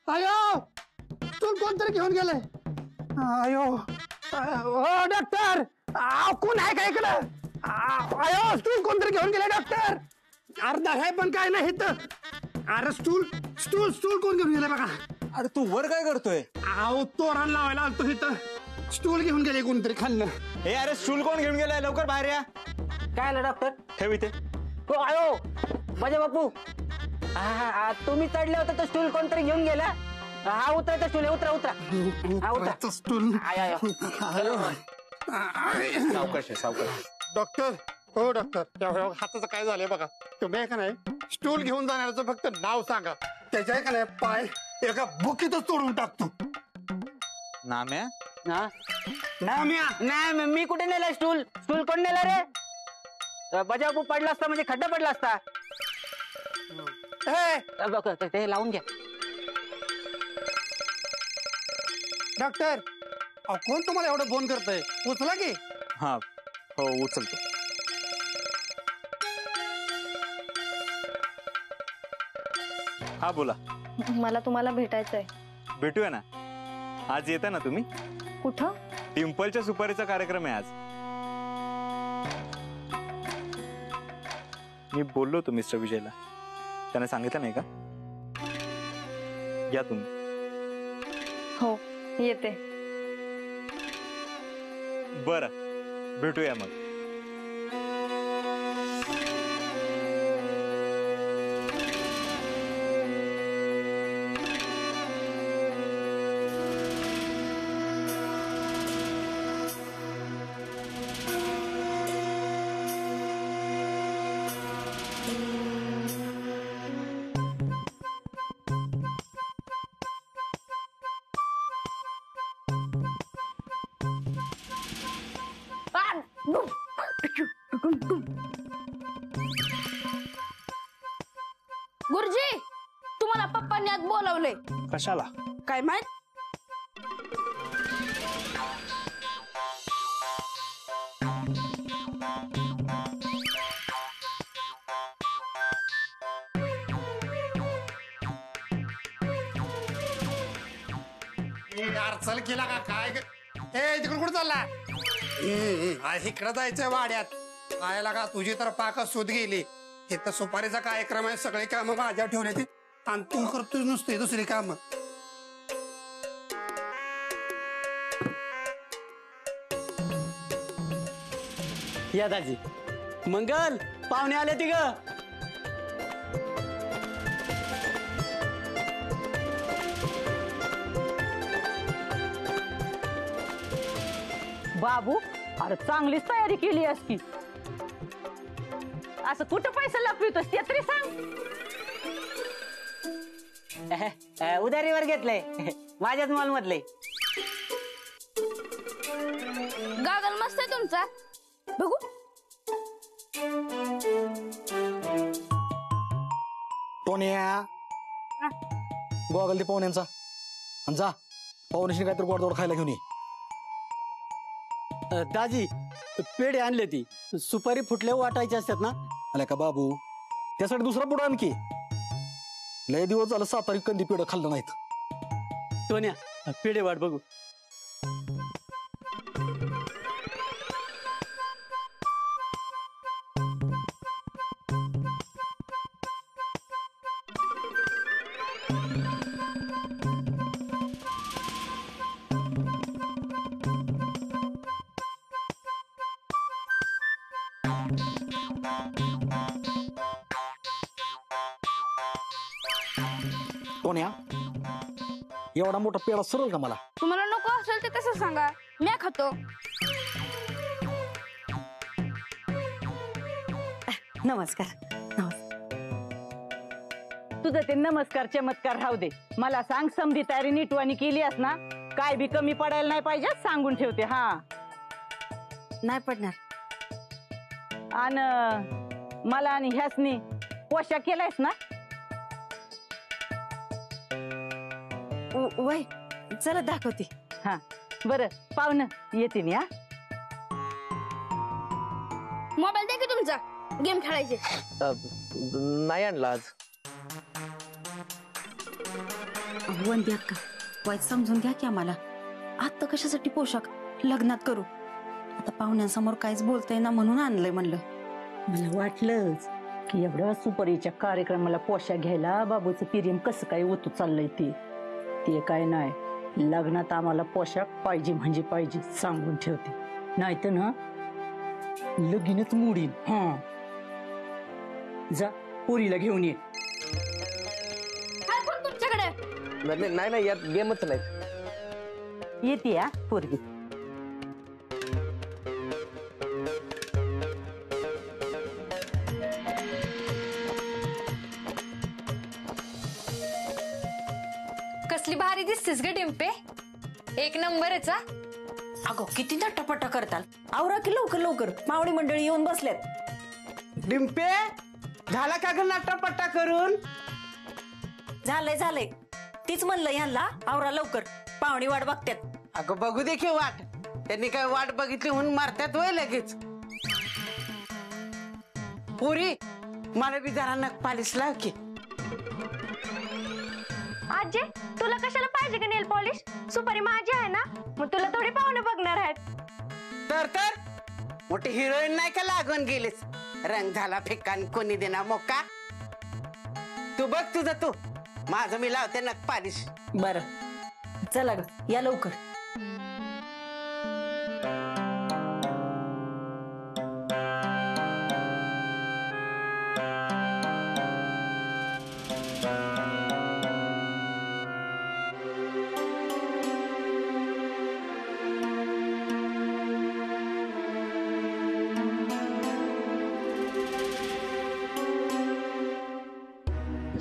आयो स्टूल कोणतरी घेऊन गेले. आयो ओ डॉक्टर कोण आहे का इकडं? आयो स्टूल कोणतरी घेऊन गेले डॉक्टर. अर्धा आहे पण काय नाही इथं. अरे स्टूल स्टूल स्टूल कोण घेऊन गेले बघा. अरे तू वर काय करतोय? आहो तोरण लावायला आलतो इथं. स्टूल घेऊन गेले कोणतरी खाल्लं. हे अरे स्टूल कोण घेऊन गेलाय? लवकर बाहेर या. काय आलं डॉक्टर? ठेव इथे. हो आयो माझे बापू. तुम्ही चढले होते तर स्टूल कोणतरी घेऊन गेला. हा उतरायचं स्टूल उतरा उतरा. हा उतरा स्टूल. सावकाश आहे सावकाश. डॉक्टर हो डॉक्टर हाताचं काय झालंय बघा. तुम्ही का नाही स्टूल घेऊन जाण्याचं फक्त नाव सांगा. त्याच्या का नाही पाय एका बुकीतच तोडून टाकतो. नाम्या नाही मी कुठे नेला स्टूल? स्टूल कोण नेला रे? बजाबू पडला असता म्हणजे खड्डा पडला असता. ते लावून घ्या. डॉक्टर कोण तुम्हाला एवढं फोन करतय? उचला की. हा हो उचलतो. हा बोला. मला तुम्हाला भेटायचंय. भेटूया ना. आज येता ना तुम्ही? कुठं? टिम्पलच्या सुपारीचा कार्यक्रम आहे आज. मी बोललो होतो मिस्टर विजयला. त्याने सांगितलं नाही का? या तुम्ही. हो येते. बरं भेटूया मग. गुरुजी तुम्हाला पप्पांनी आज बोलावले. कशाला? काय माहित. चल केला का काय? ए तिकडे कुठं चालला? इकडं जायचंय वाड्यात. काय लागा तुझी तर पाकच सूत गेली. इथं सुपारीचा कार्यक्रम आहे. सगळे काम माझ्या ठेवण्याची आणि तू करतोय नुसते दुसरी काम. या दाजी. मंगल पाहुणे आले ती ग. बाबू अरे चांगलीच तयारी केली आहेस की. असं कुठं पैसा लपवितोस ते तरी सांग. उधारीवर घेतलंय. माझ्याच मॉल मधले. गागल मस्त आहे तुमचा. बघू. टोन्या गोगल ते पाहुण्यांचा आणि जा पाहुण्याशी काहीतरी गोडधोड खायला घेऊन ये. दाजी पेढे आणले ती. सुपारी फुटल्या वाटायचे असतात ना. आल्या का बाबू त्यासाठी दुसरा पुढं आणखी. लय दिवस झालं सातारी कंदी पेढं खाल्लं नाहीत. टोन्या पेढे वाट बघू. टोन्या एवढा मोठा पेढा सरळ का मला? तुम्हाला नको असेल ते तसं सांगा. मी खातो. नमस्कार. तुझं ते नमस्कार चमत्कार राहू दे. मला सांग समधी तयारी नीटवानी केली अस ना. काय बी कमी पडायला नाही पाहिजे सांगून ठेवते. हा नाही पडणार. आणि मला आणि ह्यासनी पोशाख केलायस ना. वय चला दाखवते. हा बरं पाहुणं येते मी. हा मोबाईल दे की तुमचा. गेम खेळायचे. नाही आणला आज. वंदी अक्का वाईट समजून घ्या की आम्हाला. आता कशासाठी पोशाख लग्नात करू? आता पाहुण्यांसमोर काहीच बोलता येईना म्हणून आणलंय म्हणलं. मला वाटलंच की एवढ्या सुपारीच्या कार्यक्रमाला पोशाख घ्यायला बाबूचं पिरियम कसं काय ओतू चाललंय ते काय नाही. लग्नात आम्हाला पोशाख पाहिजे म्हणजे पाहिजे सांगून ठेवते, नाही तर ना लगीनच मोडीन. हा जा पोरीला घेऊन ये. काय पण तुमच्याकडे नाही यात गेमच नाही. येते या पोरगी. कसली भारी दिसतेस ग डिंपे, एक नंबरच. अगो किती नटापटा करताल. आवरा की लवकर लवकर, पाहुणी मंडळी येऊन बसल्यात. डिंपे झाला का ग नाटापट्टा करून? झालंय तीच म्हणलं यांना आवरा लवकर, पाहुणी वाट बघतात. अगं बघू दे की वाट, त्यांनी काय वाट बघितली म्हणून मारतात वय लगेच. पुरी मला बी जरा नख पालिश लाव की. आजे तुला कशाला पाहिजे का नेल पॉलिश? सुपारी माझी आहे ना, मग तुला थोडी पाहुणे बघणार आहेत. तर मोठी हिरोईन नाही का लागून गेलीस? रंग झाला फिक्कान कोणी देणार मोका. तू बघ तुझं तू, माझं मी लावते नख पालिश. बर चला ग या लवकर.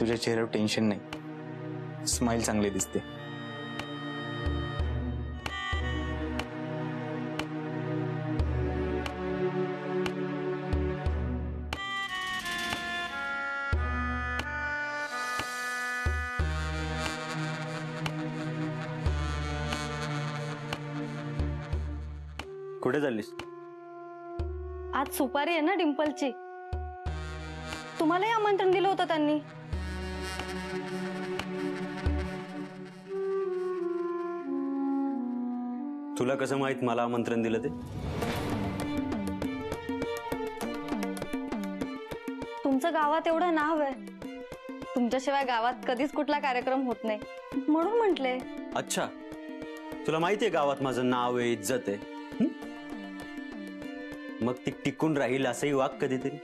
तुझ्या चेहऱ्यावर टेन्शन नाही, स्माइल चांगली दिसते. कुठे चाललीस? आज सुपारी आहे ना डिंपलची, तुम्हालाही आमंत्रण दिलं होतं त्यांनी. तुला कसं माहित मला आमंत्रण दिलं ते? तुमचं गावात एवढं नाव आहे, तुमच्याशिवाय गावात कधीच कुठला कार्यक्रम होत नाही म्हणून म्हटले. अच्छा, तुला माहितीये गावात माझं नाव आहे, इज्जत आहे. मग ती टिकून राहील असंही वाग कधीतरी.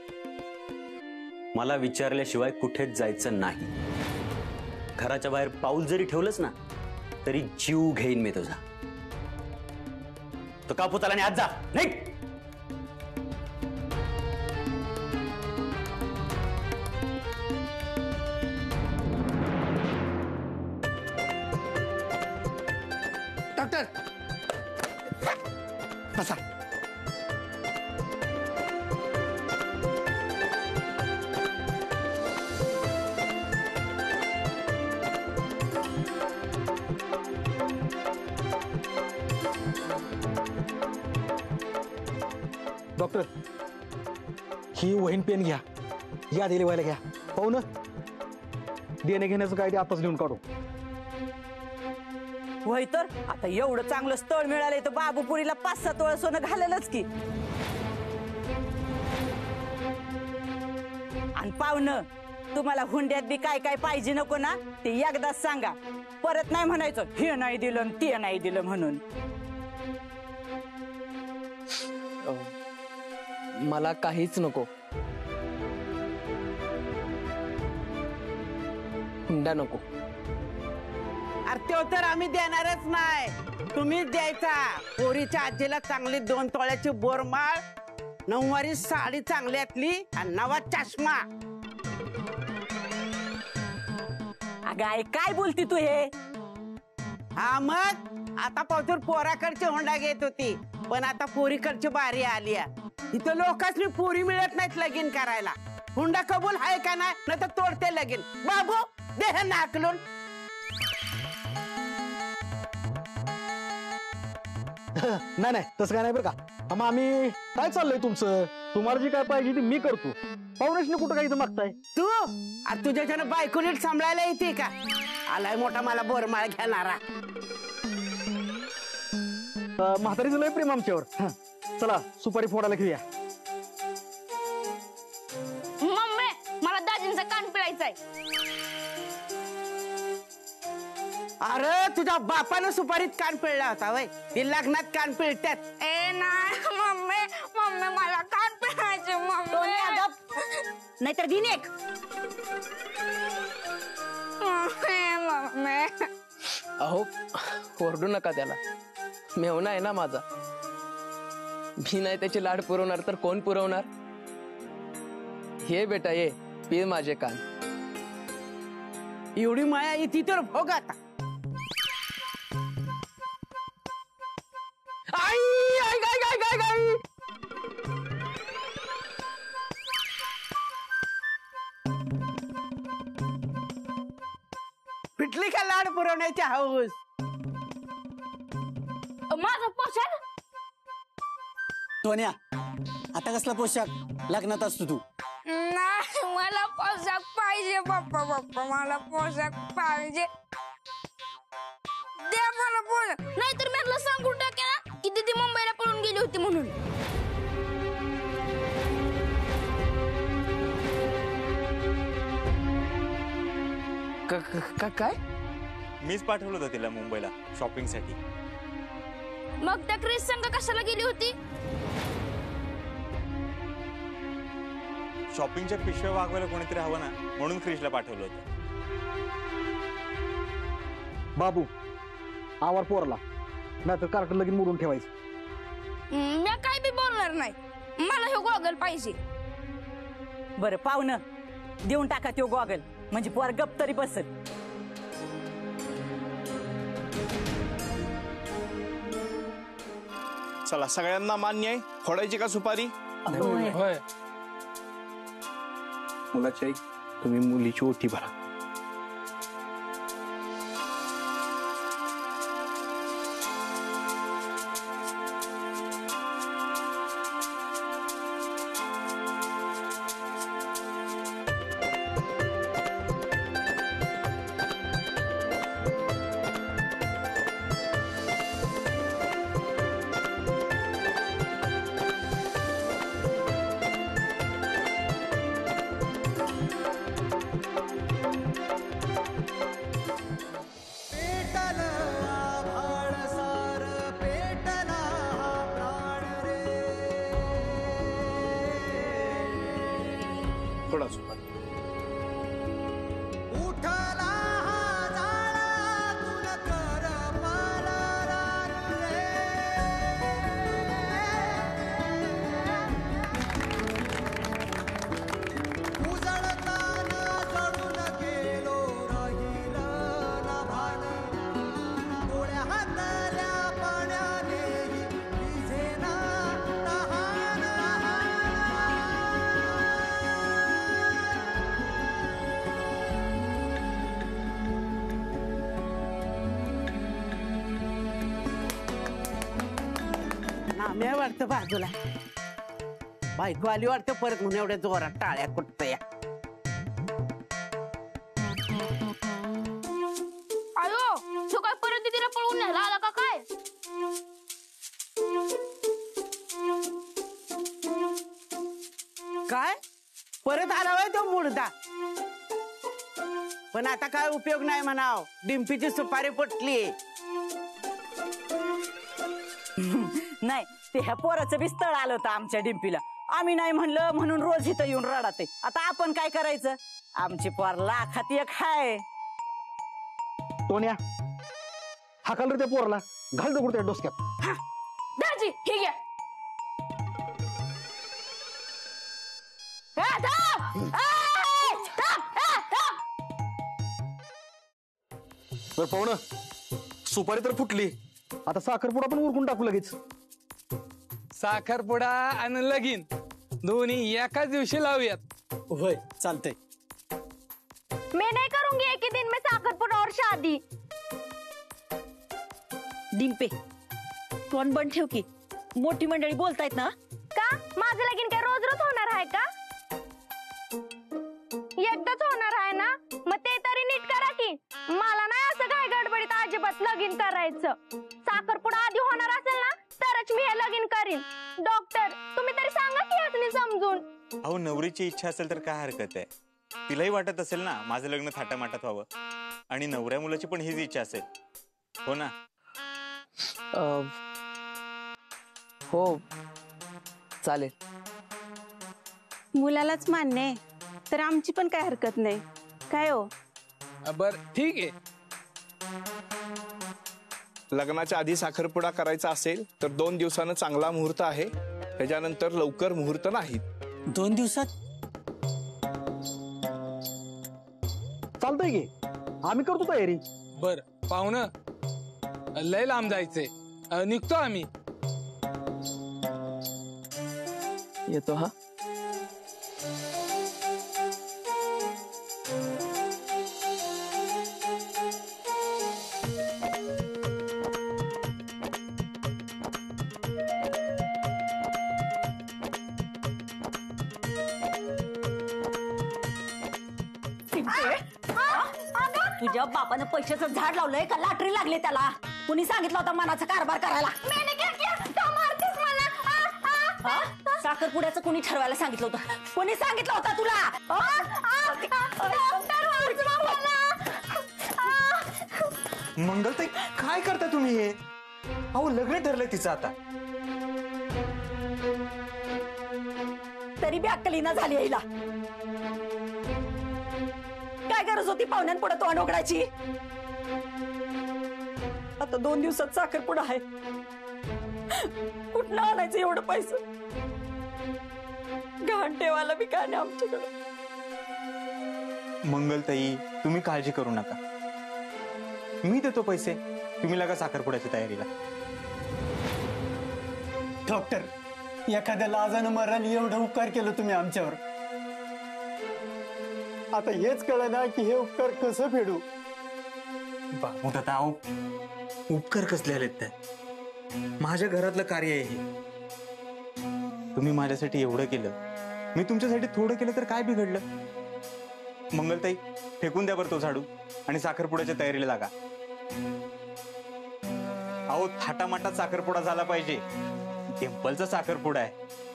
मला विचारल्याशिवाय कुठेच जायचं नाही. घराच्या बाहेर पाऊल जरी ठेवलंस ना तरी जीव घेईन मी तुझा. तो कापूताला आज जा नाही. डॉक्टर बसा. डॉक्टर ही वहीन पेन घ्या, या दिली व्हायला घ्या. पाहू ना देणे घेण्याचं काय ते आताच लिहून काढू. होय तर आता एवढं चांगलं स्थळ मिळालंय तर बाबूपुरीला 5-7 तोळा सोनं घालेलच की. आणि पाहुणं तुम्हाला हुंड्यात बी काय काय पाहिजे नको ना ते एकदाच सांगा, परत नाही म्हणायचं हे नाही दिलं ते नाही दिलं म्हणून. मला काहीच नको. हुंडा नको. अरे तो तर आम्ही देणारच नाही, तुम्हीच द्यायचा. पोरीच्या आजीला चांगली 2 तोळ्याची बोरमाळ, 9वारी साडी चांगल्यातली आणि नवा चष्मा. अगं आई काय बोलती तू हे? हा मग आता पावसावर पोराकडची हुंडा घेत होती, पण आता पोरीकडची बारी आली. इथं लोकांनी पोरी मिळत नाहीत लगीन करायला. हुंडा कबूल आहे का नाही तर तोडते लगीन. बाबू देह नाकलून. नाही तसं काय नाही बरं का. मग आम्ही काय चाललंय तुमचं, तुम्हाला जी काय पाहिजे ती मी करतो. पाहुण्याशी कुठं काही मागताय तू? अरे तुझ्याच्यानं बायको नीट सांभाळायला येते का? आलाय मोठा मला बोरमाळ घेणारा. म्हातारीचं लय प्रेम आमच्यावर. हं, चला सुपारी फोडायला घेऊया. मम्मी मला दाजींचा कान पिळायचाय. अरे तुझ्या बापानं सुपारीत कान पिळला होता वय, ते लग्नात कान पिळतात. ए नाही मम्मी, मम्मी मला कान पिळायचे मम्मी. नाहीतर दिन एक. मम्मी अहो ओरडू नका त्याला, मेवना आहे ना माझा. मी नाही त्याचे लाड पुरवणार तर कोण पुरवणार. हे बेटा ये पी माझे कान. एवढी माया येते तर भोग आता. आई आई गाय गाय गाय गाय. पिटली का लाड पुरवण्याची हौस. माझा पोशाख. टोन्या आता कसला पोशाख लग्नात असतो तू. नाही मला पोशाख पाहिजे पप्पा. पप्पा मला पोशाख पाहिजे. दे मला पोशाख. नाहीतर मी आपलं सांगून टाके ना की दीदी मुंबईला पळून गेली होती म्हणून. काय मीच पाठवलं होतं तिला मुंबईला शॉपिंग साठी. मग त्या क्रिस संग कशाला गेली होती. शॉपिंगच्या पिशव्या वागवायला कोणीतरी हवं ना, म्हणून क्रिशला पाठवलं होतं. बाबू आवार पोरला, नाहीतर कार्टन लगीन मोडून ठेवायचं. मी काय बी बोलणार नाही. मला हे गॉगल पाहिजे. बरं पाहुणं देऊन टाका तो गॉगल, म्हणजे पोर गप तरी बसल. चला सगळ्यांना मान्य आहे, फोडायची का सुपारी. होय. मुलाची आई तुम्ही मुलीची ओटी भरा. थोडा सुपारी. नाम्या वाटतं बाजूला, बायको आली वाटतं परत म्हणून एवढ्या जोरात टाळ्या कुठतया. अयो तो काय परत दीदीला पळून न्यायला आला का काय. काय परत आला होय तो मुर्दा. पण आता काय उपयोग नाही म्हणाव, डिंपीची सुपारी फुटली. नाही ते ह्या पोराचं बी स्थळ आलं होतं आमच्या डिंपीला. आम्ही नाही म्हणलं म्हणून रोज इथं येऊन रडते. आता आपण काय करायचं, आमची पोर लाखात एक हाय. टोन्या हाकाल रे त्या पोरला, घाल दगड त्या डोसक्यात. दाजी हे घ्या. तर पाहुणं सुपारी तर फुटली, आता साखरपुडा पण उरकून टाकू लगेच. साखरपुडा आणि लगीन दोन्ही एकाच दिवशी लावूयात. होय चालतंय. मैं नहीं करूंगी एक ही दिन में साखरपुडा और शादी. डिंपे तोंड बंद ठेव की, मोठी मंडळी बोलतायत ना. का माझं लगीन काय रोज रोज होणार आहे का. एकदाच होणार आहे ना, मग ते तरी नीट करा की. मला अजिबात लगीन करायचं. साखरपुडा आधी होणार असेल ना तरच मी हे लगीन करीन. डॉक्टर तुम्ही तरी सांगा की यातनी समजून. अहो नवरीची इच्छा असेल तर काय हरकत आहे. तिलाही वाटत असेल ना माझं लग्न थाटामाटात व्हावं आणि नवऱ्या मुलाची पण हीच इच्छा असेल. हो ना? हो चालेल. मुलालाच मान्य आहे तर आमची पण काय हरकत नाही. काय हो? बर ठीक आहे. लग्नाच्या आधी साखरपुडा करायचा असेल तर 2 दिवसानं चांगला मुहूर्त आहे. त्याच्यानंतर लवकर मुहूर्त नाहीत. 2 दिवसात चालतंय की आम्ही करतो तयारी. बर पाहुणं लय लांब जायचंय. निघतो आम्ही. येतो हा. तुझ्या बापानं पैशाचं झाड लावलंय का लॉटरी लागली त्याला? कुणी सांगितलं होतं मनाचा कारभार करायला? साखरपुड्याचं कुणी ठरवायला सांगितलं होतं? कुणी सांगितलं होतं तुला? मंगलताई काय करता तुम्ही हे? अहो लग्न ठरलंय तिचं आता. तरी बी अक्कलीना झाली हिला. काय गरज होती पाहुण्यांपुढे तोंड उघडायची? आता 2 दिवसात साखरपुडा आहे. कुठनं आणायचं एवढं पैसे? घाण ठेवायला बी काय नाही आमच्याकडे. मंगलताई तुम्ही काळजी करू नका. मी देतो पैसे. तुम्ही लागा साखरपुड्याच्या तयारीला. डॉक्टर एखाद्या लाजानं मरण एवढं उपकार केलं तुम्ही आमच्यावर. आता हेच कळलं ना की हे उपकार कसं फेडू. बाबू दादा अहो उपकार कसले आलेत त्या? माझ्या घरातलं कार्य आहे हे. तुम्ही माझ्यासाठी एवढं केलं, मी तुमच्यासाठी थोडं केलं तर काय बिघडलं? मंगलताई फेकून द्या बरं तो झाडू आणि साखरपुड्याच्या तयारीला लागा. अहो थाटामाटात साखरपुडा झाला पाहिजे. टेम्पलचा साखरपुडा आहे.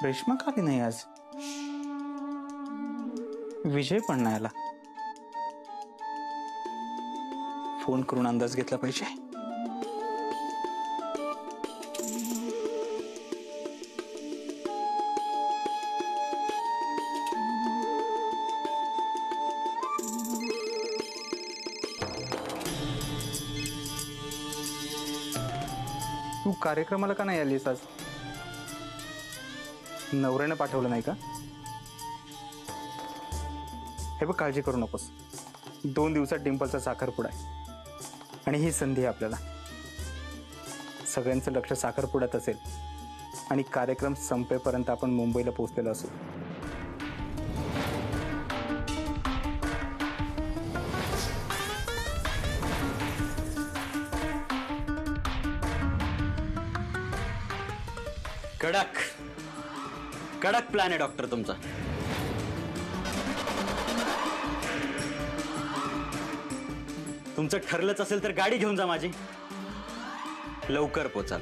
रेश्मा का आली नाही आज? विजय पण नाही आला. फोन करून अंदाज घेतला पाहिजे. तू कार्यक्रमाला का नाही आलीस आज? नवऱ्याने पाठवलं नाही का? हे बघ काळजी करू नकोस. 2 दिवसात डिंपलचा साखरपुडा आहे आणि ही संधी आहे आपल्याला. सगळ्यांचं लक्ष साखरपुड्यात असेल आणि कार्यक्रम संपेपर्यंत आपण मुंबईला पोहोचलेलो असू. कडक कडक प्लॅन आहे डॉक्टर तुमचा. तुमचं ठरलंच असेल तर गाडी घेऊन जा माझी. लवकर पोचाल.